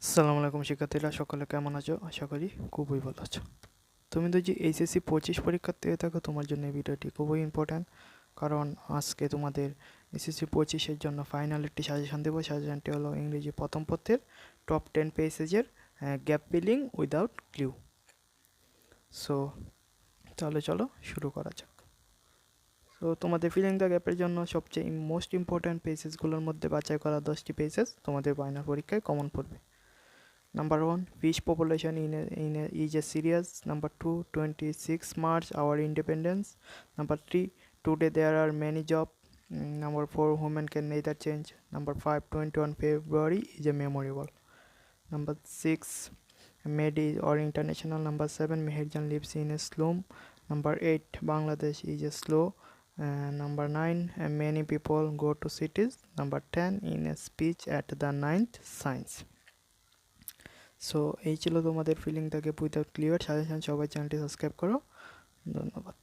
আসসালামু আলাইকুম শিক্ষার্থীরা, সকলে কেমন আছো? আশা করি খুবই ভালো আছো। তুমি যদি এইচএসসি 25 পরীক্ষার্থী হয়ে থাকো, তোমার জন্য এই ভিডিওটি খুবই ইম্পর্ট্যান্ট। কারণ আজকে তোমাদের এসএসসি 25-এর জন্য ফাইনাল একটি সাজেশন দেবো। সাজেশনটি হলো ইংরেজি প্রথম পত্রের টপ 10 পেজের gap filling without clue. So তাহলে চলো শুরু করা যাক। সো তোমাদের ফিলিং দ্য গ্যাপের জন্য সবচেয়ে মোস্ট ইম্পর্ট্যান্ট পেজেসগুলোর মধ্যে বাছাই করা 10টি পেজেস তোমাদের ফাইনাল পরীক্ষায় কমন পড়বে। Number 1, fish population is a serious. Number 2, 26 March, our independence. Number 3, today there are many jobs. Number 4, women can neither change. Number 5, 21 February is a memorable. Number 6, May Day or international. Number 7, Meherjan lives in a slum. Number 8, Bangladesh is a slow. Number 9, many people go to cities. Number 10, in a speech at the 9th science. So এই ছিল তোমাদের filling the gap without clear suggestion. সবাই চ্যানেলটি subscribe করো। ধন্যবাদ।